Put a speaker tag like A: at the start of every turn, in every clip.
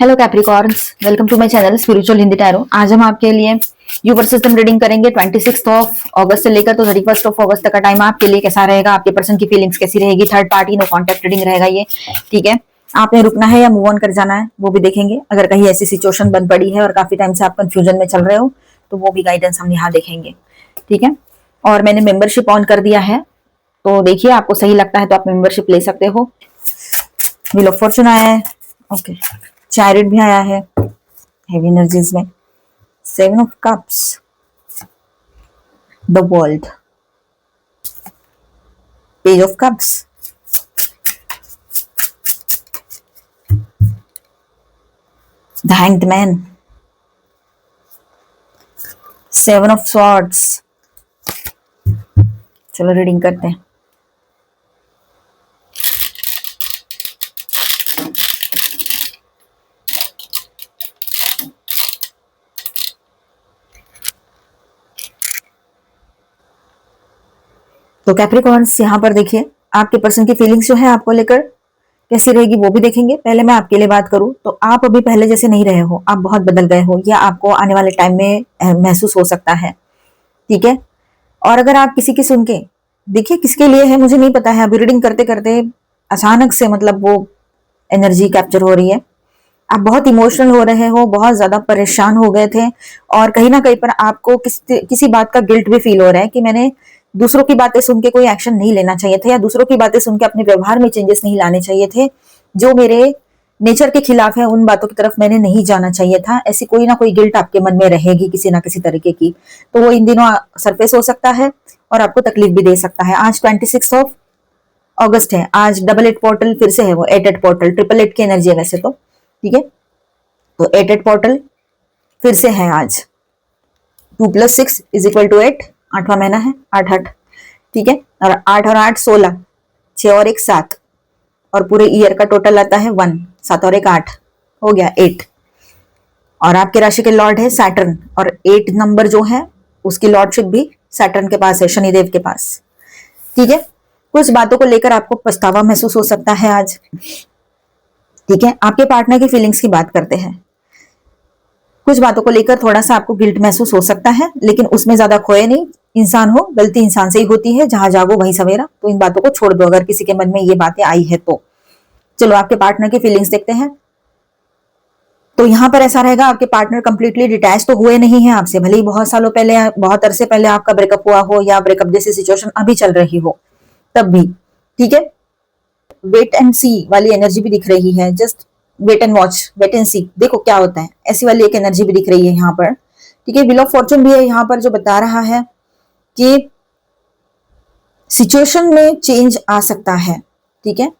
A: Hello Capricorns, welcome to my channel spiritual Hindi tarot. आज हम आपके लिए यूनिवर्स सिस्टम रीडिंग करेंगे 26 ऑफ अगस्त से लेकर तो 31 ऑफ अगस्त तक का टाइम आपके लिए कैसा रहेगा, आपके पर्सन की फीलिंग्स कैसी रहेगी। Third party no contact reading रहेगा ये, ठीक है। आपने रुकना है या मूव ऑन कर जाना है वो भी देखेंगे। अगर कहीं ऐसी सिचुएशन बन पड़ी है और काफी टाइम से आप कंफ्यूजन में चल रहे हो तो वो भी गाइडेंस हम यहाँ देखेंगे, ठीक है। और मैंने मेंबरशिप ऑन कर दिया है, तो देखिए आपको सही लगता है तो आप मेंबरशिप ले सकते हो। व्हील ऑफ फॉर्चून आया है, ओके। चैरिट भी आया है हेवी एनर्जीज में। Seven of cups, the world, page of cups, the hanged man, seven of swords. चलो रीडिंग करते हैं। तो कैप्रिकॉर्न्स यहाँ पर देखिए आपके पर्सन की फीलिंग्स जो है आपको लेकर कैसी रहेगी वो भी देखेंगे। पहले मैं आपके लिए बात करूं तो आप अभी पहले जैसे नहीं रहे हो, आप बहुत बदल गए हो या आपको आने वाले टाइम में महसूस हो सकता है, ठीक है। और अगर आप किसी की सुन के देखिए, किसके लिए है मुझे नहीं पता है, अभी रीडिंग करते करते अचानक से मतलब वो एनर्जी कैप्चर हो रही है। आप बहुत इमोशनल हो रहे हो, बहुत ज्यादा परेशान हो गए थे और कहीं ना कहीं पर आपको किसी बात का गिल्ट भी फील हो रहा है कि मैंने दूसरों की बातें सुन के कोई एक्शन नहीं लेना चाहिए था या दूसरों की बातें सुन के अपने व्यवहार में चेंजेस नहीं लाने चाहिए थे। जो मेरे नेचर के खिलाफ है उन बातों की तरफ मैंने नहीं जाना चाहिए था। ऐसी कोई ना कोई गिल्ट आपके मन में रहेगी किसी ना किसी तरीके की, तो वो इन दिनों सरफेस हो सकता है और आपको तकलीफ भी दे सकता है। आज 26 ऑफ अगस्त है, आज डबल एट पोर्टल फिर से है, वो eight eight portal, triple eight की एनर्जी है वैसे तो, ठीक है। तो एट एट पोर्टल फिर से है आज। 2+6=8, 8वां महीना है, 8 ठीक है। और 8 और 8 16, 6 और 1 7 और पूरे ईयर का टोटल आता है 1, 7 और 1 8, हो गया 8। और आपके राशि के लॉर्ड है सैटर्न और 8 नंबर जो है उसकी लॉर्डशिप भी सैटर्न के पास है, शनिदेव के पास, ठीक है। कुछ बातों को लेकर आपको पछतावा महसूस हो सकता है आज, ठीक है। आपके पार्टनर की फीलिंग्स की बात करते हैं। कुछ बातों को लेकर थोड़ा सा आपको गिल्ट महसूस हो सकता है, लेकिन उसमें ज्यादा खोए नहीं। इंसान हो, गलती इंसान से ही होती है, जहां जागो वहीं सवेरा। तो इन बातों को छोड़ दो अगर किसी के मन में ये बातें आई है तो। चलो आपके पार्टनर की फीलिंग्स देखते हैं। तो यहाँ पर ऐसा रहेगा, आपके पार्टनर कंप्लीटली डिटैच तो हुए नहीं है आपसे, भले ही बहुत सालों पहले, बहुत अरसे पहले आपका ब्रेकअप हुआ हो या ब्रेकअप जैसी सिचुएशन अभी चल रही हो तब भी, ठीक है। वेट एंड सी वाली एनर्जी भी दिख रही है, just wait and watch, wait and see, देखो क्या होता है, ऐसी वाली एक एनर्जी भी दिख रही है यहाँ पर, ठीक है। व्हील ऑफ फॉर्चून भी है यहाँ पर जो बता रहा है कि सिचुएशन में चेंज आ सकता है, ठीक है।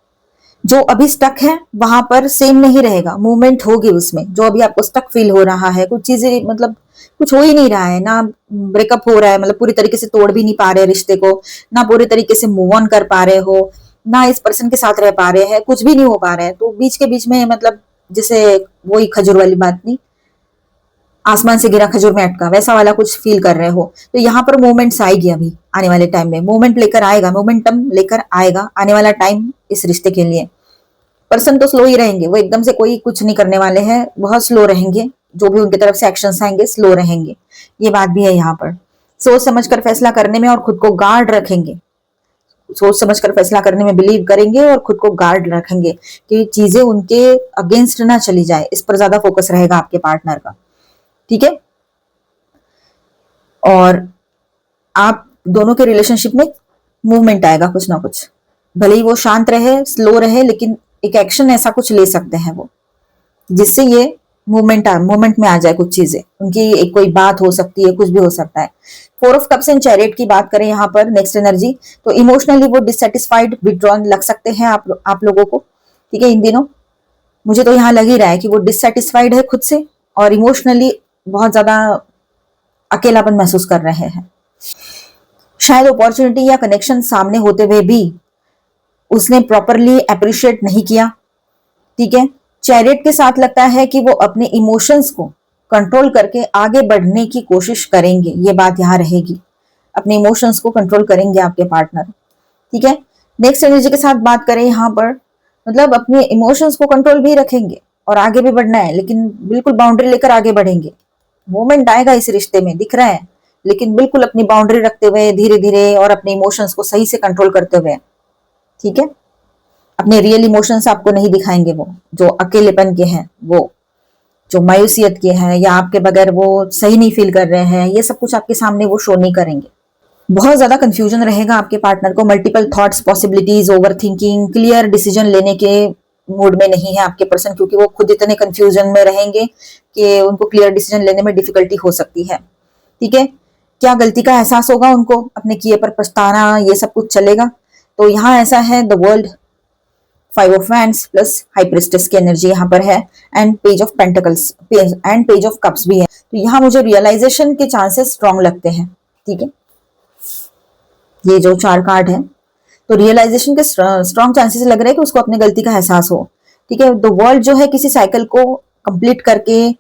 A: जो अभी स्टक है वहां पर सेम नहीं रहेगा, मूवमेंट होगी उसमें। जो अभी आपको स्टक फील हो रहा है, कुछ चीजें मतलब कुछ हो ही नहीं रहा है ना, ब्रेकअप हो रहा है, मतलब पूरी तरीके से तोड़ भी नहीं पा रहे रिश्ते को, ना पूरी तरीके से मूव ऑन कर पा रहे हो, ना इस पर्सन के साथ रह पा रहे हैं, कुछ भी नहीं हो पा रहा है। तो बीच के बीच में मतलब जैसे वही खजूर वाली बात नहीं, आसमान से गिरा खजूर में अटका, वैसा वाला कुछ फील कर रहे हो। तो यहाँ पर मूवमेंट्स आएगी अभी आने वाले टाइम में, मूवमेंट लेकर आएगा, मोमेंटम लेकर आएगा आने वाला टाइम इस रिश्ते के लिए। पर्सन तो स्लो ही रहेंगे, वो एकदम से कोई कुछ नहीं करने वाले हैं, बहुत स्लो रहेंगे। जो भी उनकी तरफ से एक्शंस आएंगे स्लो रहेंगे, ये बात भी है यहाँ पर। सोच समझ कर फैसला करने में और खुद को गार्ड रखेंगे, सोच समझ कर फैसला करने में बिलीव करेंगे और खुद को गार्ड रखेंगे कि चीजें उनके अगेंस्ट ना चली जाए। इस पर ज्यादा फोकस रहेगा आपके पार्टनर का, ठीक है। और आप दोनों के रिलेशनशिप में मूवमेंट आएगा कुछ ना कुछ, भले ही वो शांत रहे, स्लो रहे, लेकिन एक एक्शन ऐसा कुछ ले सकते हैं वो, जिससे ये मूवमेंट में आ जाए कुछ चीजें उनकी। एक कोई बात हो सकती है, कुछ भी हो सकता है। 4 ऑफ कप्स एंड चैरियट की बात करें यहाँ पर नेक्स्ट एनर्जी, तो इमोशनली वो डिससेटिस्फाइड, विथड्रॉन लग सकते हैं आप लोगों को, ठीक है। इन दिनों मुझे तो यहाँ लग ही रहा है कि वो डिससेटिस्फाइड है खुद से और इमोशनली बहुत ज्यादा अकेलापन महसूस कर रहे हैं। शायद अपॉर्चुनिटी या कनेक्शन सामने होते हुए भी उसने प्रॉपरली अप्रिशिएट नहीं किया, ठीक है। चैरियट के साथ लगता है कि वो अपने इमोशंस को कंट्रोल करके आगे बढ़ने की कोशिश करेंगे, ये बात यहाँ रहेगी। अपने इमोशंस को कंट्रोल करेंगे आपके पार्टनर, ठीक है। नेक्स्ट एनर्जी के साथ बात करें यहाँ पर, मतलब अपने इमोशंस को कंट्रोल भी रखेंगे, और आगे भी बढ़ना है, लेकिन बिल्कुल बाउंड्री लेकर आगे बढ़ेंगे। मोमेंट आएगा इस रिश्ते में, दिख रहा है, लेकिन बिल्कुल अपनी बाउंड्री रखते हुए धीरे धीरे, और अपने इमोशंस को सही से कंट्रोल करते हुए। ठीक है, अपने रियल इमोशंस आपको नहीं दिखाएंगे, वो जो अकेलेपन के हैं, वो जो मायूसियत के हैं, या आपके बगैर वो सही नहीं फील कर रहे हैं, ये सब कुछ आपके सामने वो शो नहीं करेंगे। बहुत ज्यादा कंफ्यूजन रहेगा आपके पार्टनर को, multiple thoughts, possibilities, over thinking, clear decision लेने के मूड में नहीं है आपके पर्सन, क्योंकि वो खुद इतने कंफ्यूजन में रहेंगे कि उनको क्लियर डिसीजन लेने में डिफिकल्टी हो सकती है। ठीक है, क्या गलती का एहसास होगा उनको, अपने किए पर पछताना, ये सब कुछ चलेगा। तो यहाँ ऐसा है, the world, 5 of wands plus high priestess की एनर्जी यहाँ पर है, and page of pentacles and page of cups भी है। तो यहाँ मुझे रियलाइजेशन के चांसेस स्ट्रॉन्ग लगते हैं। ठीक है, ये जो 4 कार्ड है, तो रियलाइजेशन के स्ट्रॉन्ग चांसेस लग रहे हैं कि उसको अपने गलती का एहसास हो। ठीक है, द वर्ल्ड जो है किसी साइकिल को कंप्लीट करके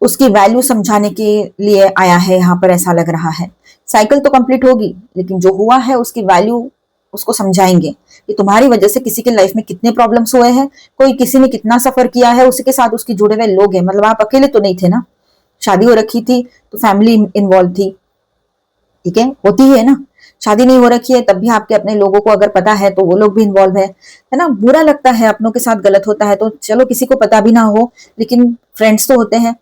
A: उसकी वैल्यू समझाने के लिए आया है यहाँ पर, ऐसा लग रहा है। साइकिल तो कंप्लीट होगी, लेकिन जो हुआ है उसकी वैल्यू उसको समझाएंगे कि तुम्हारी वजह से किसी के लाइफ में कितने प्रॉब्लम्स हुए हैं, कोई किसी ने कितना सफर किया है, उसके साथ उसके जुड़े हुए लोग हैं। मतलब आप अकेले तो नहीं थे ना, शादी हो रखी थी तो फैमिली इन्वॉल्व थी। ठीक है, होती है ना, शादी नहीं हो रखी है तब भी आपके अपने लोगों को अगर पता है तो वो लोग भी इन्वॉल्व है ना। बुरा लगता है, अपनों के साथ गलत होता है तो चलो किसी को पता भी ना हो, लेकिन फ्रेंड्स तो होते हैं।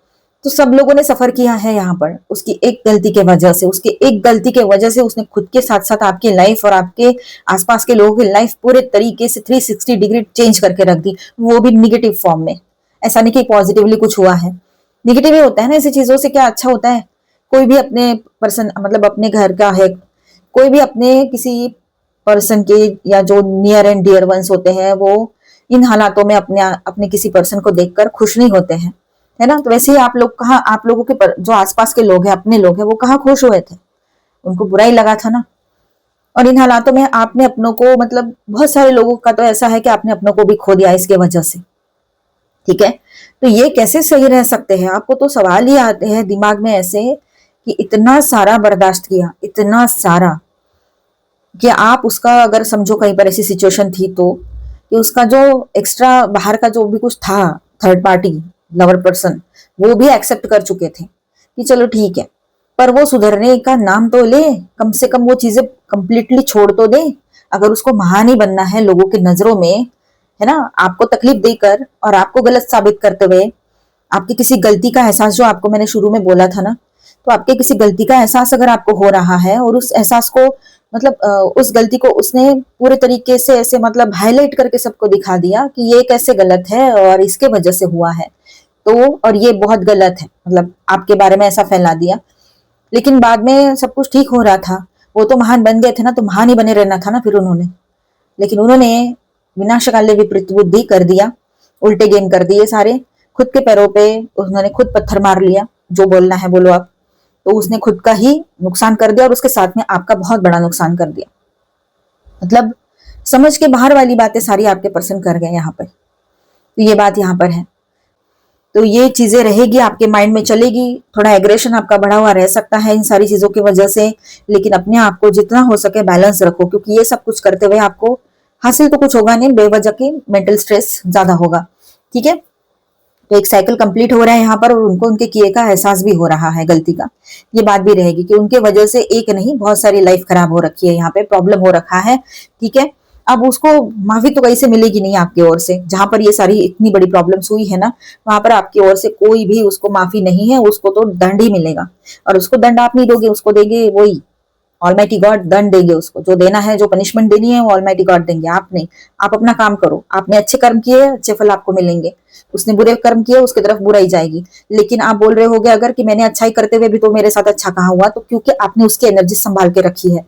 A: तो सब लोगों ने सफर किया है यहाँ पर, उसकी एक गलती के वजह से, उसकी एक गलती के वजह से उसने खुद के साथ साथ आपकी लाइफ और आपके आसपास के लोगों की लाइफ पूरे तरीके से 360 डिग्री चेंज करके रख दी, वो भी निगेटिव फॉर्म में। ऐसा नहीं कि पॉजिटिवली कुछ हुआ है, निगेटिव ही होता है ना। ऐसी चीजों से क्या अच्छा होता है? कोई भी अपने पर्सन, मतलब अपने घर का है, कोई भी अपने किसी पर्सन के, या जो नियर एंड डियर वंस होते हैं, वो इन हालातों में अपने अपने किसी पर्सन को देखकर खुश नहीं होते हैं, है ना। तो वैसे ही आप लोग कहाँ, आप लोगों के जो आसपास के लोग हैं, अपने लोग हैं, वो कहाँ खुश हुए थे? उनको बुरा ही लगा था ना। और इन हालातों में आपने अपनों को, मतलब बहुत सारे लोगों का तो ऐसा है कि आपने अपनों को भी खो दिया इसके वजह से। ठीक है, तो ये कैसे सही रह सकते हैं? आपको तो सवाल ही आते हैं दिमाग में ऐसे कि इतना सारा बर्दाश्त किया, इतना सारा, कि आप उसका, अगर समझो कहीं पर ऐसी सिचुएशन थी तो, कि उसका जो एक्स्ट्रा बाहर का जो भी कुछ था, थर्ड पार्टी लवर पर्सन, वो भी एक्सेप्ट कर चुके थे कि चलो ठीक है, पर वो सुधरने का नाम तो ले, कम से कम वो चीजें कंप्लीटली छोड़ तो दे। अगर उसको महान ही बनना है लोगों की नजरों में, है ना, आपको तकलीफ देकर और आपको गलत साबित करते हुए, आपकी किसी गलती का एहसास, जो आपको मैंने शुरू में बोला था ना, तो आपके किसी गलती का एहसास अगर आपको हो रहा है, और उस एहसास को, मतलब उस गलती को उसने पूरे तरीके से ऐसे, मतलब हाईलाइट करके सबको दिखा दिया कि ये कैसे गलत है और इसके वजह से हुआ है, तो और ये बहुत गलत है, मतलब आपके बारे में ऐसा फैला दिया। लेकिन बाद में सब कुछ ठीक हो रहा था, वो तो महान बन गए थे ना, तो महान ही बने रहना था ना फिर उन्होंने। लेकिन उन्होंने विनाशकाले विपरीत बुद्धि कर दिया, उल्टे गेम कर दिए सारे, खुद के पैरों पे उन्होंने खुद पत्थर मार लिया। जो बोलना है बोलो आप। तो उसने खुद का ही नुकसान कर दिया, और उसके साथ में आपका बहुत बड़ा नुकसान कर दिया। मतलब समझ के बाहर वाली बातें सारी आपके पर्सन कर गए यहाँ पर। तो ये बात यहाँ पर है। तो ये चीजें रहेगी, आपके माइंड में चलेगी। थोड़ा एग्रेशन आपका बढ़ा हुआ रह सकता है इन सारी चीजों की वजह से, लेकिन अपने आप को जितना हो सके बैलेंस रखो, क्योंकि ये सब कुछ करते हुए आपको हासिल तो कुछ होगा नहीं, बेवजह की मेंटल स्ट्रेस ज्यादा होगा। ठीक है, तो एक साइकिल कंप्लीट हो रहा है यहाँ पर, और उनको उनके किए का एहसास भी हो रहा है, गलती का। ये बात भी रहेगी कि उनके वजह से एक नहीं, बहुत सारी लाइफ खराब हो रखी है, यहाँ पे प्रॉब्लम हो रखा है। ठीक है, अब उसको माफी तो कहीं से मिलेगी नहीं आपकी ओर से। जहां पर ये सारी इतनी बड़ी प्रॉब्लम्स हुई है ना, वहां पर आपकी ओर से कोई भी उसको माफी नहीं है, उसको तो दंड ही मिलेगा। और उसको दंड आप नहीं दोगे, उसको देंगे वही ऑलमाइटी गॉड, दंड देंगे उसको। जो देना है, जो पनिशमेंट देनी है, वो ऑलमाइटी गॉड देंगे। आप नहीं, आप अपना काम करो। आपने अच्छे कर्म किए, अच्छे फल आपको मिलेंगे। उसने बुरे कर्म किए, उसकी तरफ बुराई जाएगी। लेकिन आप बोल रहे होगे अगर कि मैंने अच्छाई करते हुए भी तो मेरे साथ अच्छा कहाँ हुआ, तो क्योंकि आपने उसकी एनर्जी संभाल के रखी है।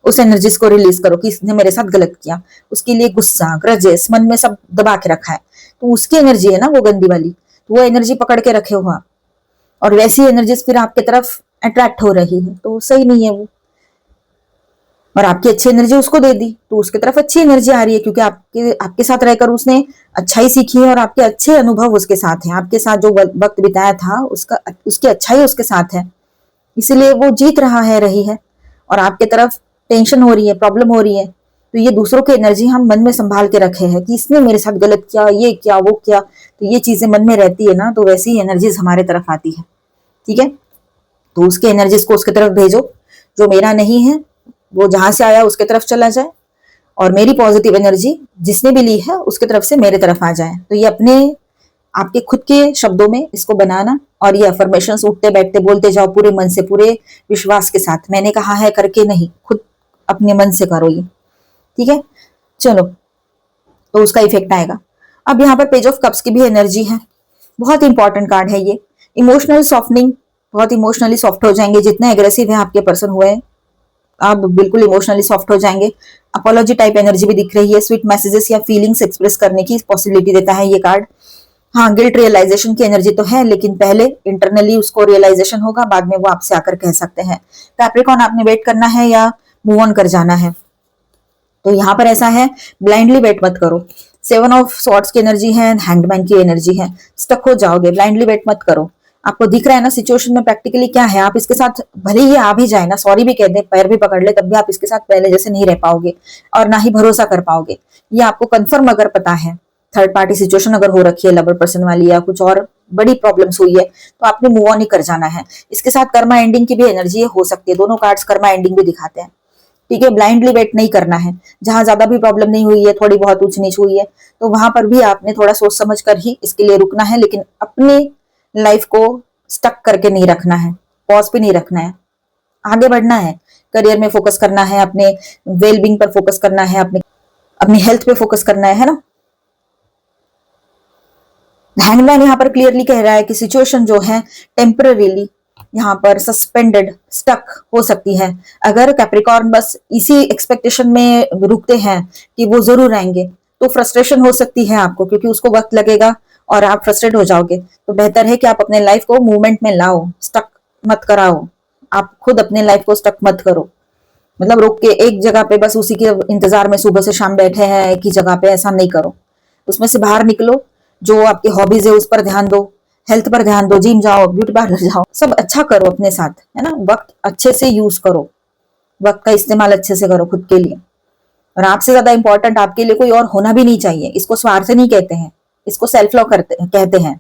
A: उस एनर्जीज को रिलीज करो कि इसने मेरे साथ गलत किया, उसके लिए गुस्सा, ग्रजेस मन में सब दबा के रखा है, तो उसकी एनर्जी है ना वो गंदी वाली, तो वो एनर्जी पकड़ के रखे हो आप। और वैसी एनर्जीज फिर आपके तरफ अट्रैक्ट हो रही है, तो सही नहीं है वो। और आपकी अच्छी एनर्जी उसको दे दी, तो उसकी तरफ अच्छी एनर्जी आ रही है, क्योंकि आपके आपके साथ रहकर उसने अच्छाई सीखी है, और आपके अच्छे अनुभव उसके साथ हैं। आपके साथ जो वक्त बिताया था, उसका उसकी अच्छाई उसके साथ है, इसलिए वो जीत रहा है, रही है। और आपके तरफ टेंशन हो रही है, प्रॉब्लम हो रही है, तो ये दूसरों की एनर्जी हम मन में संभाल के रखे हैं कि इसने मेरे साथ गलत किया, ये क्या वो क्या, तो ये चीजें मन में रहती है ना, तो वैसी ही एनर्जीज हमारे तरफ आती है। ठीक है, तो उसके एनर्जीज को उसके तरफ भेजो, जो मेरा नहीं है वो जहां से आया उसके तरफ चला जाए, और मेरी पॉजिटिव एनर्जी जिसने भी ली है उसके तरफ से मेरे तरफ आ जाए। तो ये अपने आपके खुद के शब्दों में इसको बनाना, और ये अफर्मेशंस उठते बैठते बोलते जाओ पूरे मन से, पूरे विश्वास के साथ, मैंने कहा है करके नहीं, खुद अपने मन से करो ये। ठीक है, चलो, तो उसका इफेक्ट आएगा। अब यहाँ पर पेज ऑफ कप्स की भी एनर्जी है, बहुत इंपॉर्टेंट कार्ड है ये। इमोशनल सॉफ्टनिंग, बहुत इमोशनली सॉफ्ट हो जाएंगे, जितने एग्रेसिव है आपके पर्सन हुए हैं आप बिल्कुल इमोशनली सॉफ्ट हो जाएंगे। अपोलॉजी टाइप एनर्जी भी दिख रही है, स्वीट मैसेजेस या फीलिंग्स एक्सप्रेस करने की पॉसिबिलिटी देता है ये कार्ड। हाँ, गिल्ट रियलाइजेशन की एनर्जी तो है, लेकिन पहले इंटरनली उसको रियलाइजेशन होगा, बाद में वो आपसे आकर कह सकते हैं। कैप्रिकॉर्न, आपने वेट करना है या मूव ऑन कर जाना है? तो यहाँ पर ऐसा है, ब्लाइंडली वेट मत करो। 7 ऑफ सॉर्ड्स की एनर्जी है, हैंगमैन की एनर्जी है, स्टक हो जाओगे, ब्लाइंडली वेट मत करो। आपको दिख रहा है ना सिचुएशन में प्रैक्टिकली क्या है, आप इसके साथ भले ही आ भी जाए ना, सॉरी भी कह दे, पैर भी पकड़ ले, तब भी आप इसके साथ पहले जैसे नहीं रह पाओगे और ना ही भरोसा कर पाओगे। ये आपको कंफर्म अगर पता है, थर्ड पार्टी सिचुएशन अगर हो रखी है, लवर पर्सन वाली, या कुछ और बड़ी प्रॉब्लम्स हुई है, तो आपने मूव ऑन ही कर जाना है। इसके साथ कर्मा एंडिंग की भी एनर्जी हो सकती है, दोनों कार्ड्स कर्मा एंडिंग भी दिखाते हैं। ठीक है, ब्लाइंडली वेट नहीं करना है, जहां ज्यादा भी प्रॉब्लम नहीं हुई है, थोड़ी बहुत ऊंच नीच हुई है, तो वहां पर भी आपने थोड़ा सोच समझ कर ही इसके लिए रुकना है, लेकिन अपने लाइफ को स्टक करके नहीं रखना है, पॉज पे नहीं रखना है, आगे बढ़ना है, करियर में फोकस करना है, अपने वेलबींग पर फोकस करना है, अपने अपनी हेल्थ पे फोकस करना है ना। हैंगमैन यहाँ पर क्लियरली कह रहा है कि सिचुएशन जो है टेम्पररीली यहाँ पर सस्पेंडेड, स्टक हो सकती है। अगर कैप्रिकॉर्न बस इसी एक्सपेक्टेशन में रुकते हैं कि वो जरूर आएंगे, तो फ्रस्ट्रेशन हो सकती है आपको, क्योंकि उसको वक्त लगेगा और आप फ्रस्ट्रेट हो जाओगे। तो बेहतर है कि आप अपने लाइफ को मूवमेंट में लाओ, स्टक मत कराओ। आप खुद अपने लाइफ को स्टक मत करो, मतलब रुक के एक जगह पे बस उसी के इंतजार में सुबह से शाम बैठे हैं एक ही जगह पे, ऐसा नहीं करो। उसमें से बाहर निकलो, जो आपकी हॉबीज है उस पर ध्यान दो, हेल्थ पर ध्यान दो, जिम जाओ, ब्यूटी पार्लर जाओ, सब अच्छा करो अपने साथ, है ना। वक्त अच्छे से यूज करो, वक्त का इस्तेमाल अच्छे से करो खुद के लिए। और आपसे ज्यादा इंपॉर्टेंट आपके लिए कोई और होना भी नहीं चाहिए। इसको स्वार्थ नहीं कहते हैं, इसको सेल्फ लव कहते हैं।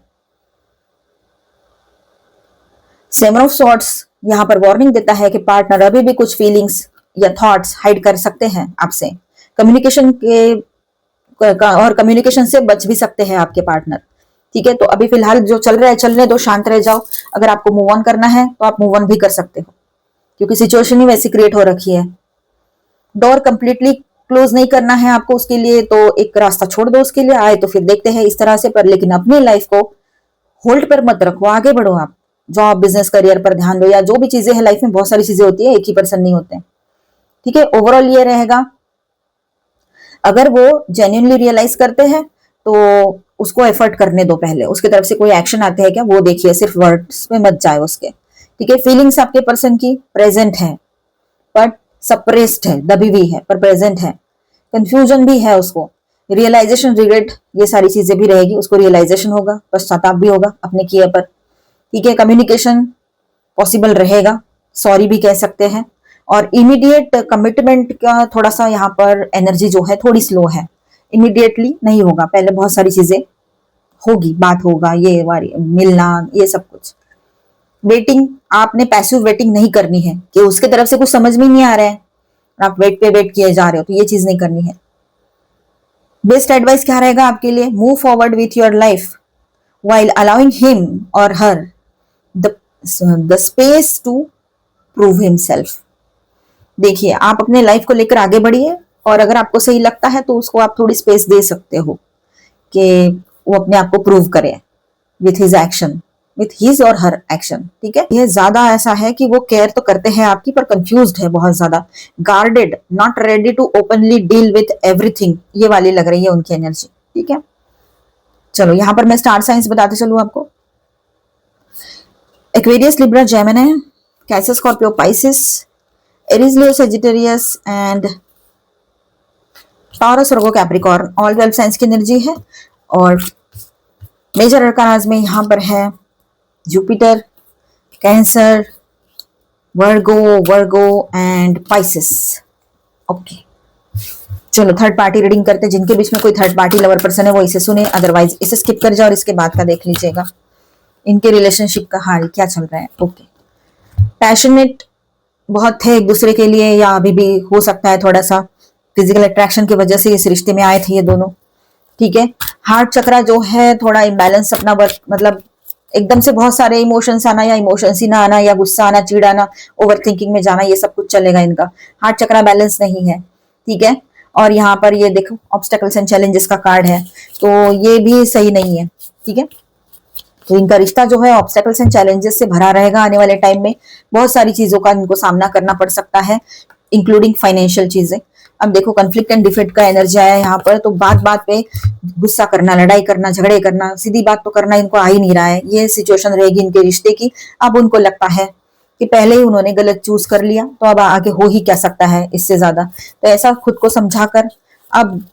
A: सेवन ऑफ सॉर्ड्स यहाँ पर वार्निंग देता है कि पार्टनर अभी भी कुछ फीलिंग्स या थॉट्स हाइड कर सकते हैं आपसे। कम्युनिकेशन के और कम्युनिकेशन से बच भी सकते हैं आपके पार्टनर। ठीक है, तो अभी फिलहाल जो चल रहा है चलने दो, शांत रह जाओ। अगर आपको मूव ऑन करना है तो आप मूव ऑन भी कर सकते हो, क्योंकि सिचुएशन ही वैसी क्रिएट हो रखी है। डोर कंप्लीटली क्लोज नहीं करना है आपको, उसके लिए तो एक रास्ता छोड़ दो, उसके लिए आए तो फिर देखते हैं इस तरह से, पर लेकिन अपनी लाइफ को होल्ड पर मत रखो, आगे बढ़ो। आप जॉब, बिजनेस, करियर पर ध्यान दो, या जो भी चीजें हैं लाइफ में, बहुत सारी चीजें होती है, एक ही पर्सन नहीं होते। ठीक है, ओवरऑल ये रहेगा, अगर वो जेन्युइनली रियलाइज करते हैं तो उसको एफर्ट करने दो, पहले उसकी तरफ से कोई एक्शन आते हैं क्या वो देखिए, सिर्फ वर्ड्स में मत जाए उसके। ठीक है, फीलिंग्स आपके पर्सन की प्रेजेंट है, बट सप्रेस्ड है, दबी हुई है, पर प्रेजेंट है। कंफ्यूजन भी है उसको, रियलाइजेशन, रिग्रेट, ये सारी चीजें भी रहेगी, उसको रियलाइजेशन होगा, पश्चाताप भी होगा अपने किए पर। ठीक है, कम्युनिकेशन पॉसिबल रहेगा, सॉरी भी कह सकते हैं। और इमीडिएट कमिटमेंट का थोड़ा सा यहाँ पर एनर्जी जो है थोड़ी स्लो है, इमीडिएटली नहीं होगा, पहले बहुत सारी चीजें होगी, बात होगा, ये वारी मिलना, ये सब कुछ। वेटिंग, आपने पैसिव वेटिंग नहीं करनी है कि उसके तरफ से कुछ समझ में नहीं आ रहा है, आप वेट पे वेट किए जा रहे हो, तो ये चीज नहीं करनी है। बेस्ट एडवाइस क्या रहेगा आपके लिए? Move forward with your life while allowing him or her the space to prove himself। देखिए, आप अपने लाइफ को लेकर आगे बढ़िए, और अगर आपको सही लगता है तो उसको आप थोड़ी स्पेस दे सकते हो कि वो अपने आप को प्रूव करे with his action, with his और हर एक्शन। ठीक है, यह ज्यादा ऐसा है कि वो केयर तो करते हैं आपकी, पर कंफ्यूज्ड है बहुत ज्यादा, guarded, not ready to openly deal with everything, ये वाली लग रही है उनकी एनर्जी। ठीक है, चलो यहाँ पर मैं स्टार साइंस बताते चलूं आपको। Aquarius, Libra, Gemini, cancer, Scorpio, Pisces, Aries, Leo, Sagittarius and taurus, Virgo, Capricorn, all 12 science की एनर्जी है। और मेजर अरकानाज में यहाँ पर है Jupiter, cancer, Virgo and Pisces. Okay, चलो थर्ड पार्टी रीडिंग करते हैं। जिनके बीच में कोई थर्ड पार्टी लवर पर्सन है वो इसे सुने, अदरवाइज इसे स्किप कर जाओ और इसके बाद का देख लीजिएगा। इनके रिलेशनशिप का हाल क्या चल रहा है। ओके, पैशनेट बहुत थे एक दूसरे के लिए, या अभी भी हो सकता है थोड़ा सा फिजिकल अट्रैक्शन की वजह से इस रिश्ते में आए थे ये दोनों। ठीक है, हार्ट चक्रा जो है थोड़ा इम्बैलेंस अपना वर्क, मतलब एकदम से बहुत सारे इमोशंस आना या इमोशंस ही ना आना या गुस्सा आना, चिढ़ाना, ओवर थिंकिंग में जाना, ये सब कुछ चलेगा इनका। हार्ट चक्रा बैलेंस नहीं है। ठीक है, और यहाँ पर ये देखो ऑब्स्टेकल्स एंड चैलेंजेस का कार्ड है, तो ये भी सही नहीं है। ठीक है, तो इनका रिश्ता जो है ऑब्स्टेकल्स एंड चैलेंजेस से भरा रहेगा आने वाले टाइम में। बहुत सारी चीजों का इनको सामना करना पड़ सकता है, इंक्लूडिंग फाइनेंशियल चीजें। अब देखो कन्फ्लिक्ट एंड डिफेक्ट का एनर्जी आया है यहाँ पर, तो बात बात पे गुस्सा करना, लड़ाई करना, झगड़े करना, सीधी बात तो करना इनको आ ही नहीं रहा है। ये सिचुएशन रहेगी इनके रिश्ते की। अब उनको लगता है कि पहले ही उन्होंने गलत चूज कर लिया, तो अब आगे हो ही क्या सकता है इससे ज्यादा। तो ऐसा खुद को समझाकर अब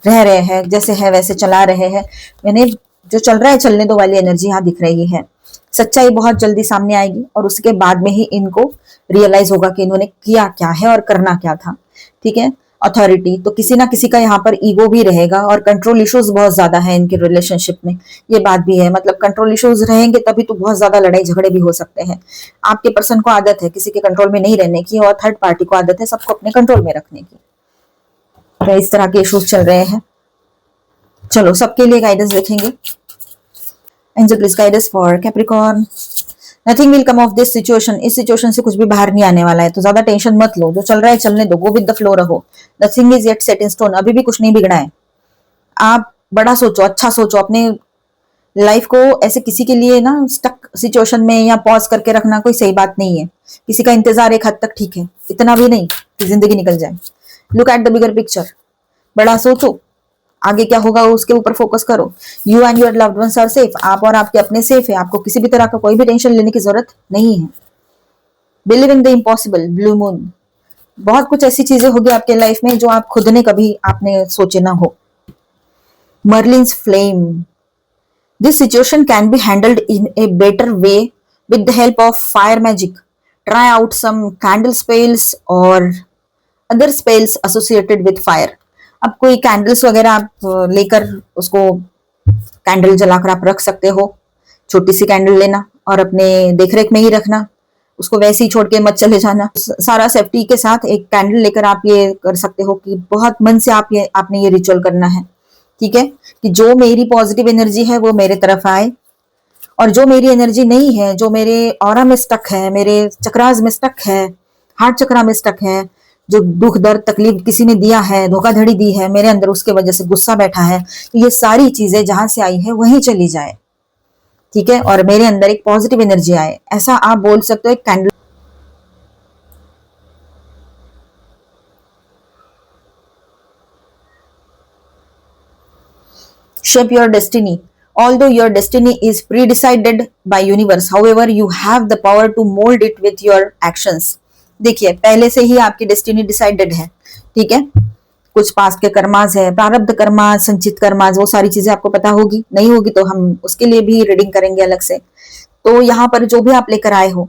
A: रह रहे हैं, जैसे है वैसे चला रहे हैं। मैंने जो चल रहा है चलने दो वाली एनर्जी यहाँ दिख रही है। सच्चाई बहुत जल्दी सामने आएगी और उसके बाद में ही इनको रियलाइज होगा कि इन्होंने किया क्या है और करना क्या था। ठीक है, अथॉरिटी तो किसी ना किसी का यहाँ पर ईगो भी रहेगा और कंट्रोल इश्यूज बहुत ज्यादा है इनके रिलेशनशिप में। ये बात भी है, मतलब कंट्रोल इश्यूज रहेंगे तभी तो बहुत ज्यादा लड़ाई झगड़े भी हो सकते हैं। आपके पर्सन को आदत है किसी के कंट्रोल में नहीं रहने की, और थर्ड पार्टी को आदत है सबको अपने कंट्रोल में रखने की। तो इस तरह के इश्यूज चल रहे हैं। चलो सबके लिए गाइडेंस देखेंगे। Angel please guide us for Capricorn. Nothing will come of this situation. इस सिचुएशन से कुछ भी बाहर नहीं आने वाला है, तो ज्यादा टेंशन मत लो। जो चल रहा है चलने दो, गो विद द फ्लो रहो। Nothing is yet set in stone. अभी भी कुछ नहीं बिगड़ा है। आप बड़ा सोचो, अच्छा सोचो। अपने लाइफ को ऐसे किसी के लिए ना स्टक सिचुएशन में या पॉज करके रखना कोई सही बात नहीं है। किसी का इंतजार एक हद तक ठीक है, इतना भी नहीं कि जिंदगी निकल जाए। Look at the bigger picture. बड़ा सोचो, आगे क्या होगा उसके ऊपर फोकस करो। You and your loved ones are safe. आप और आपके अपने सेफ है। आपको किसी भी तरह का कोई भी टेंशन लेने की जरूरत नहीं है। Believe in the impossible. Blue moon. बहुत कुछ ऐसी चीजें होगी आपके लाइफ में जो आप खुद ने कभी आपने सोचे ना हो। Merlin's flame. This situation can be handled in a better way with the help of fire magic. Try out some candle spells और other spells associated with fire. अब कोई कैंडल्स वगैरह आप लेकर उसको कैंडल जलाकर आप रख सकते हो। छोटी सी कैंडल लेना और अपने देखरेख में ही रखना, उसको वैसे ही छोड़ के मत चले जाना। सारा सेफ्टी के साथ एक कैंडल लेकर आप ये कर सकते हो कि बहुत मन से आपने ये रिचुअल करना है। ठीक है, कि जो मेरी पॉजिटिव एनर्जी है वो मेरे तरफ आए, और जो मेरी एनर्जी नहीं है, जो मेरे ऑरा में स्टक है, मेरे चक्रास में स्टक है, हार्ट चक्रा में स्टक है, जो दुख दर्द तकलीफ किसी ने दिया है, धोखाधड़ी दी है मेरे अंदर, उसके वजह से गुस्सा बैठा है, तो ये सारी चीजें जहां से आई है वहीं चली जाए। ठीक है, और मेरे अंदर एक पॉजिटिव एनर्जी आए, ऐसा आप बोल सकते हो। एक candle shape your destiny. Although your destiny is pre-decided by universe, however you have the power to mold it with your actions. देखिए पहले से ही आपकी डेस्टिनी डिसाइडेड है। ठीक है, कुछ पास्ट के कर्मास है, प्रारब्ध कर्मास, संचित कर्मास, वो सारी चीजें आपको पता होगी। नहीं होगी तो हम उसके लिए भी रीडिंग करेंगे अलग से। तो यहाँ पर जो भी आप लेकर आए हो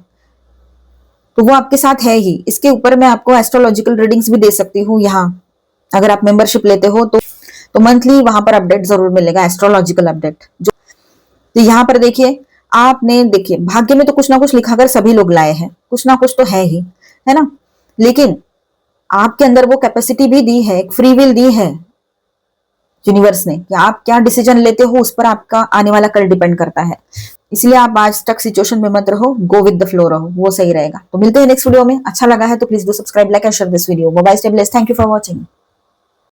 A: तो वो आपके साथ है ही। इसके ऊपर मैं आपको एस्ट्रोलॉजिकल रीडिंग्स भी दे सकती हूँ। यहाँ अगर आप मेंबरशिप लेते हो तो मंथली वहां पर अपडेट जरूर मिलेगा, एस्ट्रोलॉजिकल अपडेट। जो तो यहाँ पर देखिए, आपने देखिए भाग्य में तो कुछ ना कुछ लिखाकर सभी लोग लाए हैं, कुछ ना कुछ तो है ही, है ना। लेकिन आपके अंदर वो कैपेसिटी भी दी है, एक फ्री विल दी है यूनिवर्स ने, कि आप क्या डिसीजन लेते हो उस पर आपका आने वाला कल डिपेंड करता है। इसलिए आप आज तक सिचुएशन में मत रहो, गो विद द फ्लो रहो, वो सही रहेगा। तो मिलते हैं नेक्स्ट वीडियो में। अच्छा लगा है तो please do subscribe, like and share this video. Bye bye, stay blessed, thank you for watching.